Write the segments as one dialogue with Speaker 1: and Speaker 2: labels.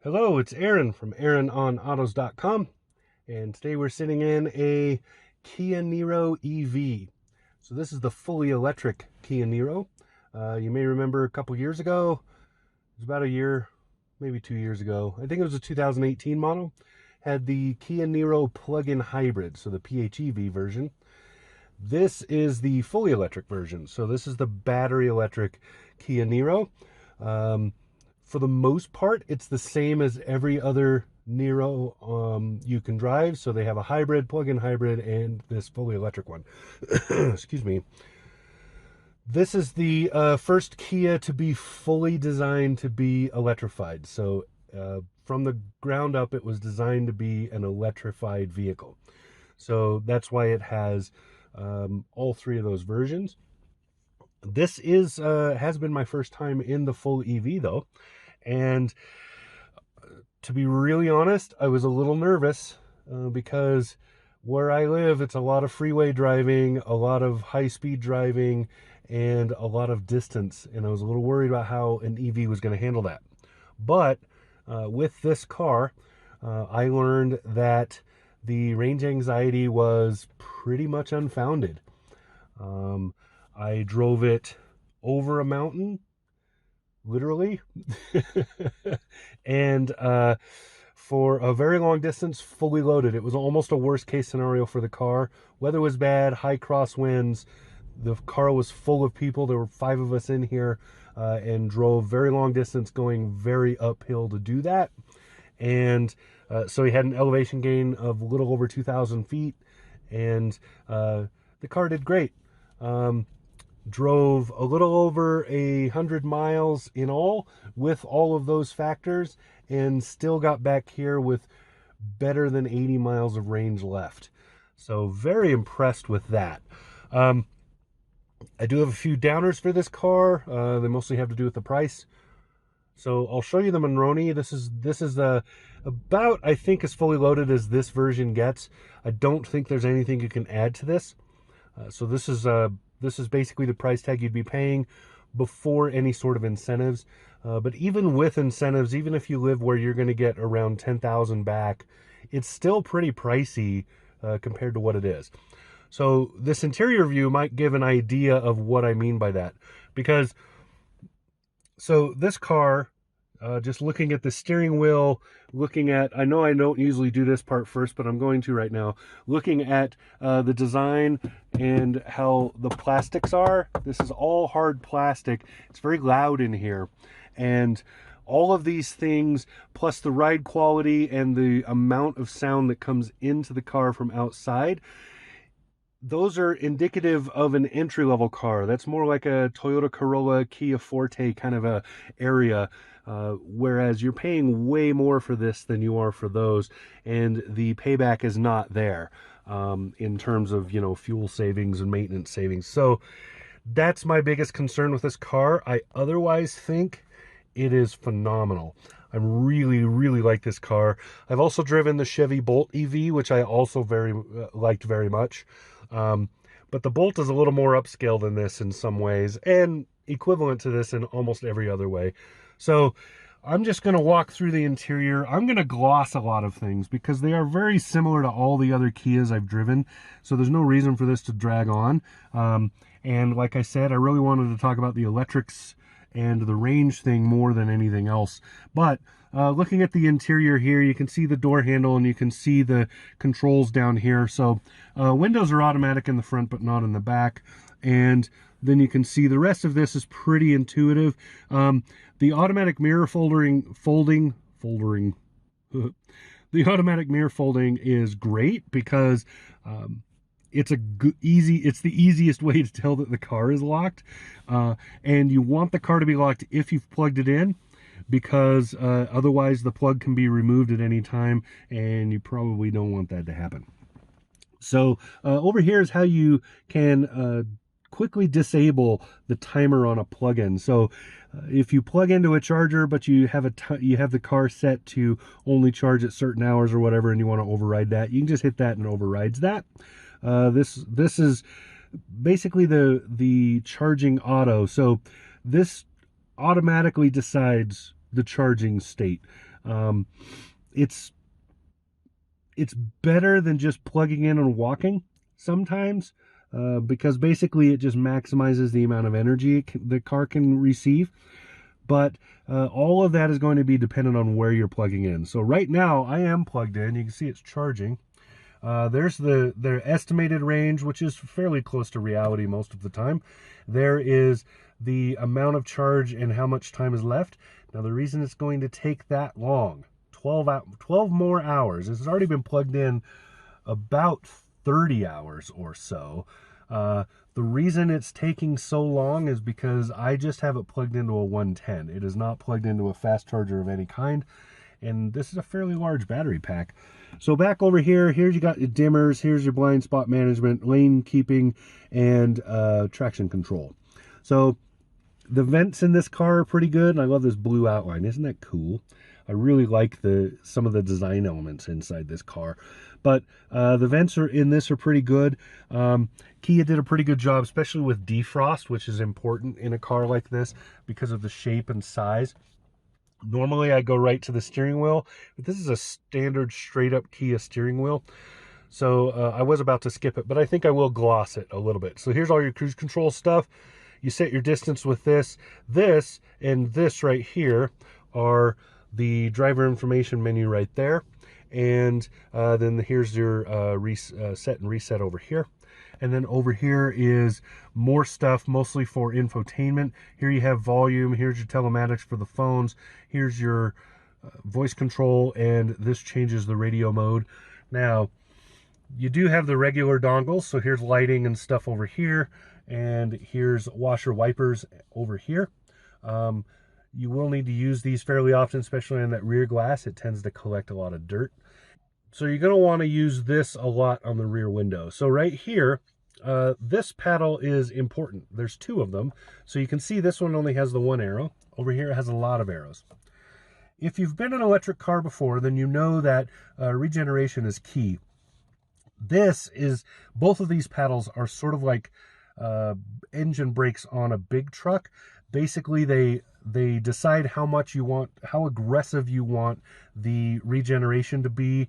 Speaker 1: Hello, it's Aaron from AaronOnAutos.com, and today we're sitting in a Kia Niro EV. So this is the fully electric Kia Niro. You may remember a couple years ago, it was about a year, maybe 2 years ago, I think it was a 2018 model, had the Kia Niro plug-in hybrid, so the PHEV version. This is the fully electric version, so this is the battery electric Kia Niro. For the most part, it's the same as every other Niro you can drive. So they have a hybrid, plug-in hybrid, and this fully electric one. Excuse me. This is the first Kia to be fully designed to be electrified. So from the ground up, it was designed to be an electrified vehicle. So that's why it has all three of those versions. This has been my first time in the full EV though, and to be really honest, I was a little nervous because where I live, it's a lot of freeway driving, a lot of high-speed driving, and a lot of distance, and I was a little worried about how an EV was going to handle that. But with this car, I learned that the range anxiety was pretty much unfounded. I drove it over a mountain, literally, and for a very long distance, fully loaded. It was almost a worst case scenario for the car. Weather was bad, high crosswinds. The car was full of people. There were 5 of us in here and drove very long distance, going very uphill to do that. And so we had an elevation gain of a little over 2,000 feet, and the car did great. Drove a little over 100 miles in all with all of those factors, and still got back here with better than 80 miles of range left. So very impressed with that. I do have a few downers for this car. They mostly have to do with the price. So I'll show you the Monroney. This is about, I think, as fully loaded as this version gets. I don't think there's anything you can add to this. So this is basically the price tag you'd be paying before any sort of incentives. But even with incentives, even if you live where you're going to get around 10,000 back, it's still pretty pricey compared to what it is. So this interior view might give an idea of what I mean by that. Because, so this car, just looking at the steering wheel, looking at, I know I don't usually do this part first, but I'm going to right now, looking at the design and how the plastics are. This is all hard plastic. It's very loud in here. And all of these things, plus the ride quality and the amount of sound that comes into the car from outside, those are indicative of an entry-level car. That's more like a Toyota Corolla, Kia Forte kind of a area, whereas you're paying way more for this than you are for those, and the payback is not there in terms of, you know, fuel savings and maintenance savings. So that's my biggest concern with this car. I otherwise think it is phenomenal. I really, really like this car. I've also driven the Chevy Bolt EV, which I also liked very much. But the Bolt is a little more upscale than this in some ways, and equivalent to this in almost every other way. So I'm just going to walk through the interior. I'm going to gloss a lot of things because they are very similar to all the other Kias I've driven. So there's no reason for this to drag on. And like I said, I really wanted to talk about the electrics and the range thing more than anything else. But looking at the interior here, you can see the door handle and you can see the controls down here. So windows are automatic in the front but not in the back. And then you can see the rest of this is pretty intuitive. The automatic mirror folding the automatic mirror folding is great because it's the easiest way to tell that the car is locked. And you want the car to be locked if you've plugged it in, because otherwise the plug can be removed at any time, and you probably don't want that to happen. So over here is how you can quickly disable the timer on a plug-in. So if you plug into a charger, but you have the car set to only charge at certain hours or whatever, and you want to override that, you can just hit that and it overrides that. This is basically the charging auto. So this automatically decides the charging state. It's better than just plugging in and walking sometimes, because basically it just maximizes the amount of energy the car can receive. But all of that is going to be dependent on where you're plugging in. So right now I am plugged in. You can see it's charging. There's their estimated range, which is fairly close to reality most of the time. There is the amount of charge and how much time is left. Now the reason it's going to take that long, 12 more hours, it's already been plugged in about 30 hours or so. The reason it's taking so long is because I just have it plugged into a 110. It is not plugged into a fast charger of any kind, and this is a fairly large battery pack. So back over here, here's you got your dimmers, here's your blind spot management, lane keeping, and traction control. So the vents in this car are pretty good, and I love this blue outline. Isn't that cool? I really like some of the design elements inside this car. But the vents in this are pretty good. Kia did a pretty good job, especially with defrost, which is important in a car like this because of the shape and size. Normally I go right to the steering wheel, but this is a standard straight up Kia steering wheel. So I was about to skip it, but I think I will gloss it a little bit. So here's all your cruise control stuff. You set your distance with this. This and this right here are the driver information menu right there. And then here's your set and reset over here. And then over here is more stuff, mostly for infotainment. Here you have volume. Here's your telematics for the phones. Here's your voice control, and this changes the radio mode. Now, you do have the regular dongles, so here's lighting and stuff over here, and here's washer wipers over here. You will need to use these fairly often, especially on that rear glass. It tends to collect a lot of dirt. So you're going to want to use this a lot on the rear window. So right here, this paddle is important. There's two of them. So you can see this one only has the one arrow. Over here it has a lot of arrows. If you've been in an electric car before, then you know that regeneration is key. Both of these paddles are sort of like engine brakes on a big truck. Basically, they decide how much you want, how aggressive you want the regeneration to be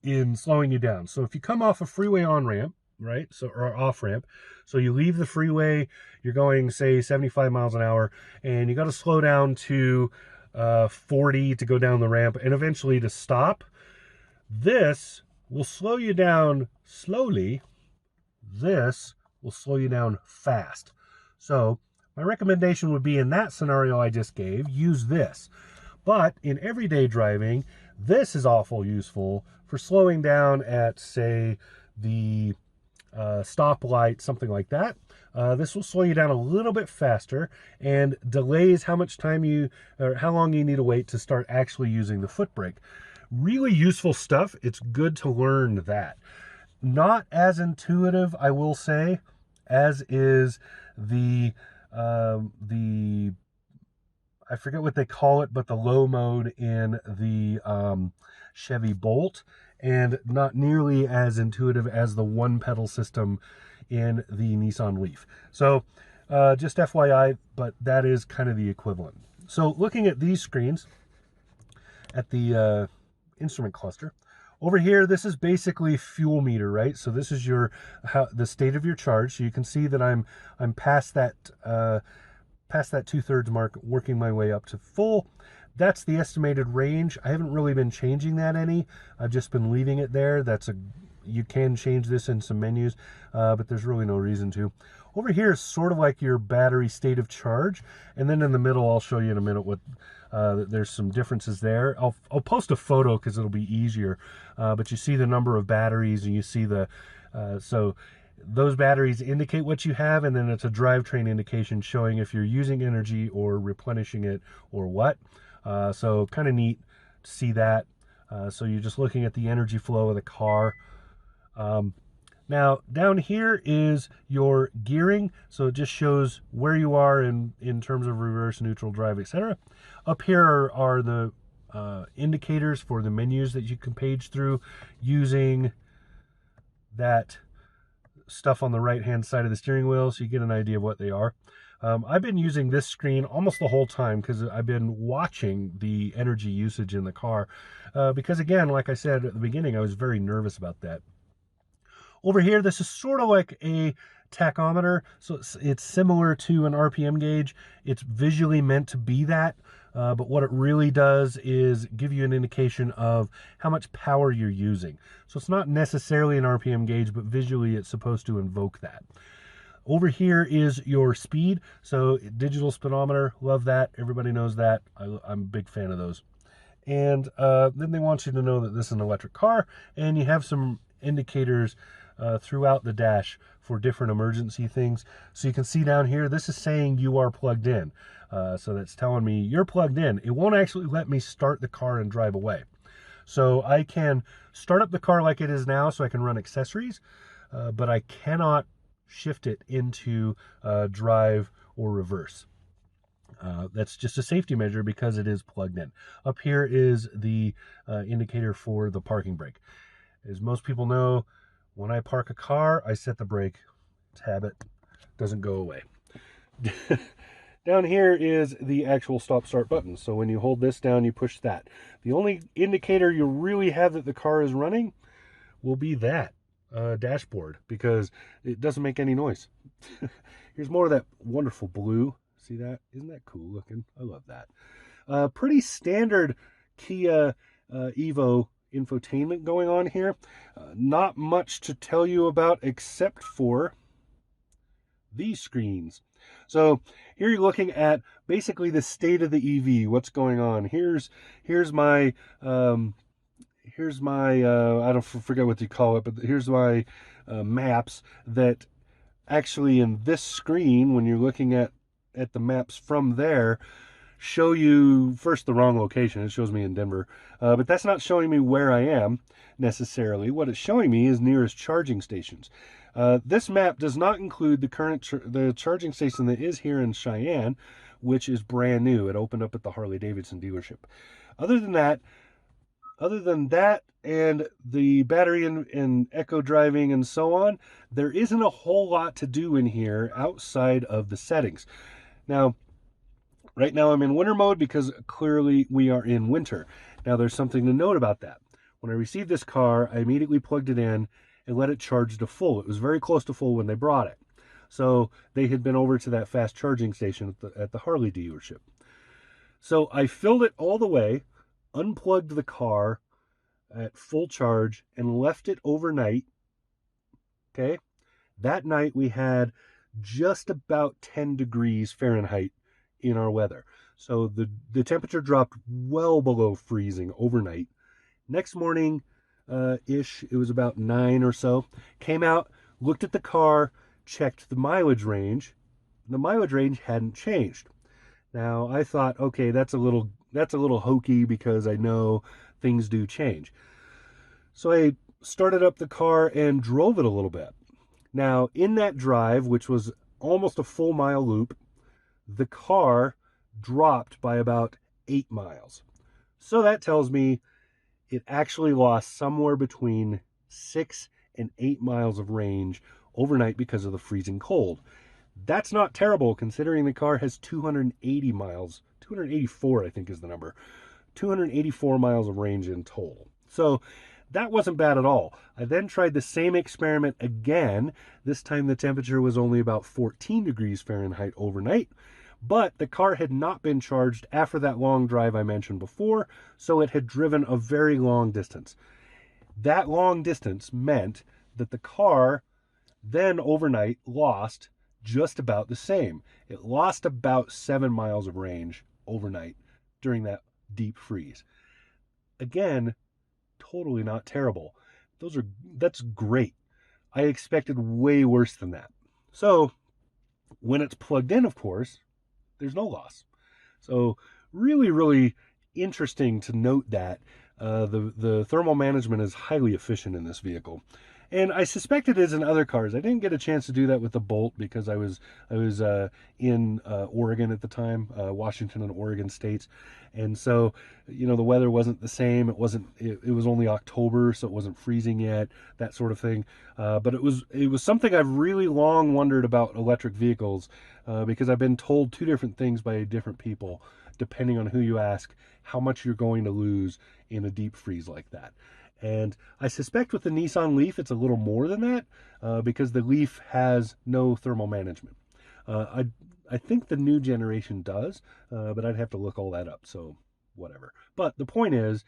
Speaker 1: in slowing you down. So if you come off a freeway on-ramp, right, or off-ramp, so you leave the freeway, you're going, say, 75 miles an hour, and you got to slow down to 40 to go down the ramp, and eventually to stop. This will slow you down slowly. This will slow you down fast. So my recommendation would be, in that scenario I just gave, use this. But in everyday driving, this is awful useful for slowing down at, say, the stoplight, something like that. This will slow you down a little bit faster and delays how much time or how long you need to wait to start actually using the foot brake. Really useful stuff. It's good to learn that. Not as intuitive, I will say, as is the I forget what they call it, but the low mode in the Chevy Bolt, and not nearly as intuitive as the one pedal system in the Nissan Leaf. So just FYI, but that is kind of the equivalent. So looking at these screens at the instrument cluster, over here, this is basically fuel meter, right? So this is the state of your charge. So you can see that I'm past that 2/3 mark, working my way up to full. That's the estimated range. I haven't really been changing that any. I've just been leaving it there. You can change this in some menus, but there's really no reason to. Over here is sort of like your battery state of charge, and then in the middle, I'll show you in a minute what. There's some differences there. I'll post a photo because it'll be easier. But you see the number of batteries, and you see so those batteries indicate what you have, and then it's a drivetrain indication showing if you're using energy or replenishing it or what. So kind of neat to see that. So you're just looking at the energy flow of the car. Now, down here is your gearing, so it just shows where you are in terms of reverse, neutral, drive, etc. Up here are the indicators for the menus that you can page through using that stuff on the right-hand side of the steering wheel, so you get an idea of what they are. I've been using this screen almost the whole time because I've been watching the energy usage in the car. Because again, like I said at the beginning, I was very nervous about that. Over here, this is sort of like a tachometer, so it's similar to an RPM gauge. It's visually meant to be that, but what it really does is give you an indication of how much power you're using. So it's not necessarily an RPM gauge, but visually it's supposed to invoke that. Over here is your speed, so digital speedometer, love that. Everybody knows that. I'm a big fan of those. And then they want you to know that this is an electric car, and you have some indicators throughout the dash for different emergency things. So you can see down here, this is saying you are plugged in. So that's telling me you're plugged in. It won't actually let me start the car and drive away. So I can start up the car like it is now so I can run accessories, but I cannot shift it into drive or reverse. That's just a safety measure because it is plugged in. Up here is the indicator for the parking brake. As most people know, when I park a car, I set the brake. It's habit, doesn't go away. Down here is the actual stop-start button. So when you hold this down, you push that. The only indicator you really have that the car is running will be that dashboard, because it doesn't make any noise. Here's more of that wonderful blue. See that? Isn't that cool looking? I love that. Pretty standard Kia Evo infotainment going on here. Not much to tell you about except for these screens. So here you're looking at basically the state of the EV, what's going on. Here's my I don't forget what you call it, but here's my maps that actually in this screen, when you're looking at the maps from there, show you first the wrong location. It shows me in Denver, but that's not showing me where I am necessarily. What it's showing me is nearest charging stations. This map does not include the charging station that is here in Cheyenne, which is brand new. It opened up at the Harley-Davidson dealership. Other than that and the battery and echo driving and so on, there isn't a whole lot to do in here outside of the settings. Now, right now I'm in winter mode because clearly we are in winter. Now there's something to note about that. When I received this car, I immediately plugged it in and let it charge to full. It was very close to full when they brought it. So they had been over to that fast charging station at the Harley dealership. So I filled it all the way, unplugged the car at full charge, and left it overnight. Okay? That night we had just about 10 degrees Fahrenheit in our weather. So the temperature dropped well below freezing overnight. Next morning, it was about 9 or so. Came out, looked at the car, checked the mileage range. The mileage range hadn't changed. Now I thought, okay, that's a little hokey because I know things do change. So I started up the car and drove it a little bit. Now in that drive, which was almost a full mile loop, the car dropped by about 8 miles. So that tells me it actually lost somewhere between 6 and 8 miles of range overnight because of the freezing cold. That's not terrible considering the car has 280 miles, 284 I think is the number, 284 miles of range in total. So that wasn't bad at all. I then tried the same experiment again. This time the temperature was only about 14 degrees Fahrenheit overnight, but the car had not been charged after that long drive I mentioned before, so it had driven a very long distance. That long distance meant that the car then overnight lost just about the same. It lost about 7 miles of range overnight during that deep freeze. Again, totally not terrible. That's great. I expected way worse than that. So when it's plugged in, of course, there's no loss. So really, really interesting to note that the thermal management is highly efficient in this vehicle. And I suspect it is in other cars. I didn't get a chance to do that with the Bolt because I was in Oregon at the time, Washington and Oregon states, and so the weather wasn't the same. It wasn't. It was only October, so it wasn't freezing yet. That sort of thing. But it was something I've really long wondered about electric vehicles because I've been told two different things by different people, depending on who you ask, how much you're going to lose in a deep freeze like that. And I suspect with the Nissan Leaf, it's a little more than that because the Leaf has no thermal management. I think the new generation does, but I'd have to look all that up, so whatever. But the point is,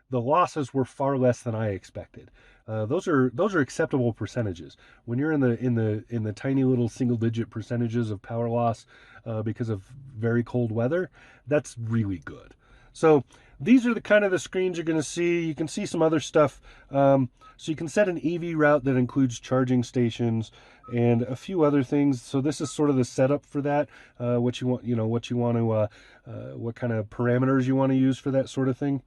Speaker 1: the losses were far less than I expected. Those are acceptable percentages. When you're in the tiny little single-digit percentages of power loss because of very cold weather, that's really good. So these are the kind of the screens you're going to see. You can see some other stuff. So you can set an EV route that includes charging stations and a few other things. So this is sort of the setup for that. What you want, what kind of parameters you want to use for that sort of thing.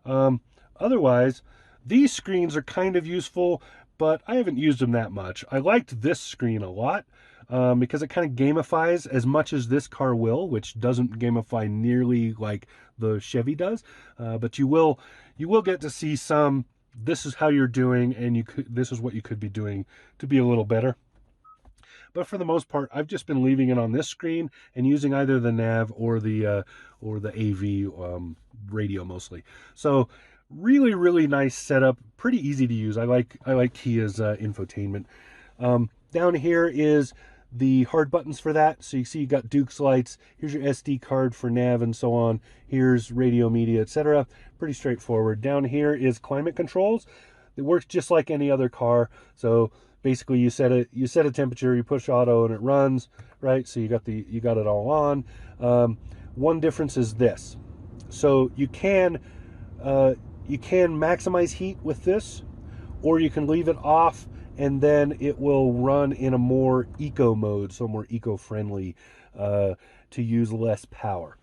Speaker 1: Otherwise, these screens are kind of useful, but I haven't used them that much. I liked this screen a lot. Because it kind of gamifies as much as this car will, which doesn't gamify nearly like the Chevy does. But you will get to see some, this is how you're doing, and this is what you could be doing to be a little better. But for the most part, I've just been leaving it on this screen and using either the nav or the AV radio mostly. So really, really nice setup, pretty easy to use. I like Kia's infotainment. Down here is the hard buttons for that. So you see you got Duke's lights. Here's your SD card for nav and so on. Here's radio, media, etc. Pretty straightforward. Down here is climate controls. It works just like any other car. So basically you set a temperature, you push auto and it runs, right? So you got it all on. One difference is this. So you can maximize heat with this, or you can leave it off and then it will run in a more eco mode, so more eco-friendly to use less power.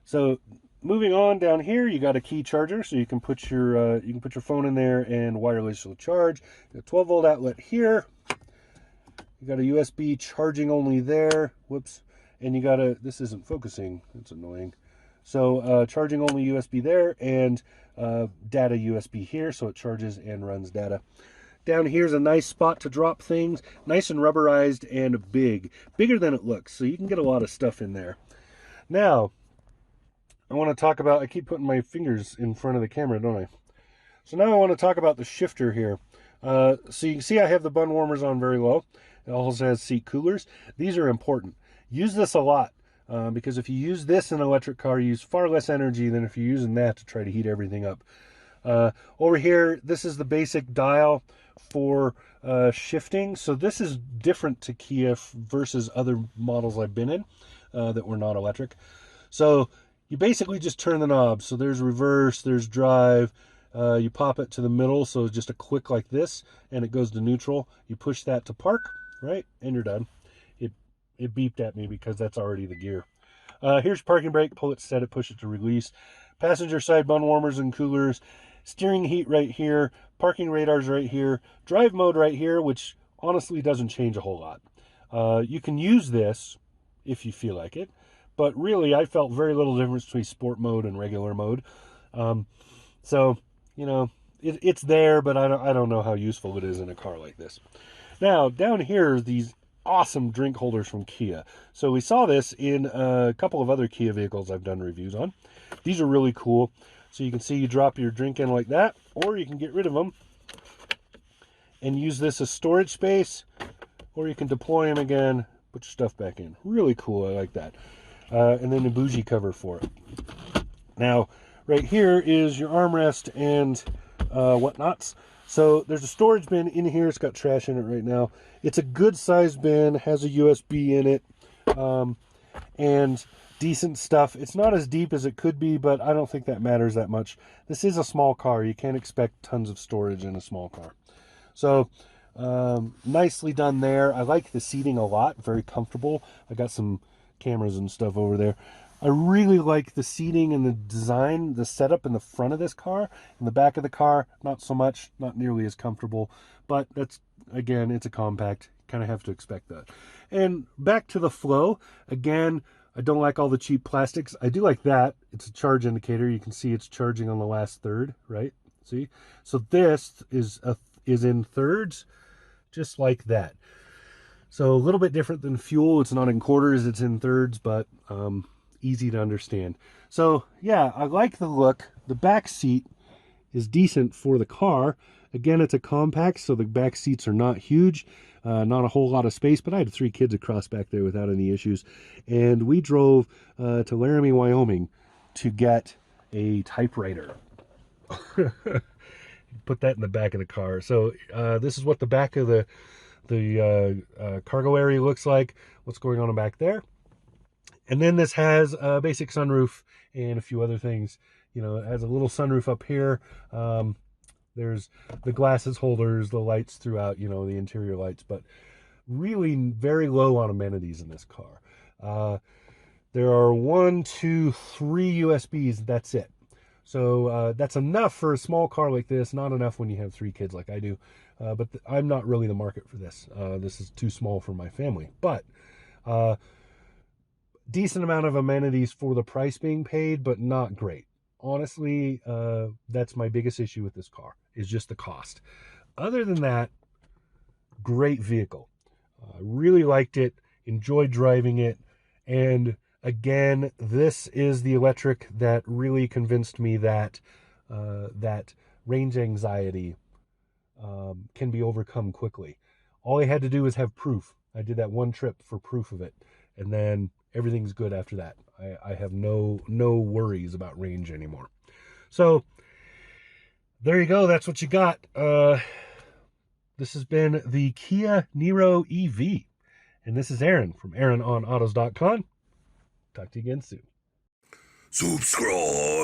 Speaker 1: So moving on, down here you got a key charger, so you can put your phone in there and wirelessly charge. You got a 12 volt outlet here. You got a USB charging only there. Whoops. And you got this isn't focusing. That's annoying. So charging only USB there, and data USB here, so it charges and runs data. Down here's a nice spot to drop things, nice and rubberized and bigger than it looks, so you can get a lot of stuff in there. Now, I want to talk about, I keep putting my fingers in front of the camera, don't I? So now I want to talk about the shifter here. So you can see I have the bun warmers on very low. It also has seat coolers. These are important. Use this a lot. Because if you use this in an electric car, you use far less energy than if you're using that to try to heat everything up. Over here, this is the basic dial for shifting. So this is different to Kia versus other models I've been in that were not electric. So you basically just turn the knob. So there's reverse, there's drive. You pop it to the middle, so just a click like this, and it goes to neutral. You push that to park, right, and you're done. It beeped at me because that's already the gear. Here's parking brake. Pull it, set it, push it to release. Passenger side bun warmers and coolers. Steering heat right here. Parking radars right here. Drive mode right here, which honestly doesn't change a whole lot. You can use this if you feel like it, but really I felt very little difference between sport mode and regular mode. So, it's there, but I don't know how useful it is in a car like this. Now, down here are these awesome drink holders from Kia. So we saw this in a couple of other Kia vehicles I've done reviews on. These are really cool. So you can see you drop your drink in like that, or you can get rid of them and use this as storage space, or you can deploy them again, put your stuff back in. Really cool, I like that. And then a bougie cover for it. Now, right here is your armrest and whatnots. So there's a storage bin in here. It's got trash in it right now. It's a good sized bin, has a USB in it, and decent stuff. It's not as deep as it could be, but I don't think that matters that much. This is a small car. You can't expect tons of storage in a small car. So nicely done there. I like the seating a lot. Very comfortable. I got some cameras and stuff over there. I really like the seating and the design, the setup in the front of this car. In the back of the car, not so much, not nearly as comfortable, but that's, again, it's a compact. Kind of have to expect that. And back to the flow, again, I don't like all the cheap plastics. I do like that. It's a charge indicator. You can see it's charging on the last third, right? See? So this is in thirds, just like that. So a little bit different than fuel. It's not in quarters, it's in thirds, but easy to understand. So yeah, I like the look. The back seat is decent for the car. Again, it's a compact, so the back seats are not huge, not a whole lot of space, but I had 3 kids across back there without any issues. And we drove to Laramie, Wyoming to get a typewriter. Put that in the back of the car. So this is what the back of the cargo area looks like. What's going on back there. And then this has a basic sunroof and a few other things. You know, it has a little sunroof up here. There's the glasses holders, the lights throughout, you know, the interior lights, but really very low on amenities in this car. There are 1, 2, 3 USBs. That's it. So that's enough for a small car like this. Not enough when you have 3 kids like I do. But I'm not really the market for this. This is too small for my family. But decent amount of amenities for the price being paid, but not great. Honestly, that's my biggest issue with this car, is just the cost. Other than that, great vehicle. Really liked it, enjoyed driving it, and again, this is the electric that really convinced me that that range anxiety can be overcome quickly. All I had to do was have proof. I did that one trip for proof of it, and then everything's good after that. I have no worries about range anymore. So there you go. That's what you got. This has been the Kia Niro EV, and this is Aaron from AaronOnAutos.com. Talk to you again soon. Subscribe.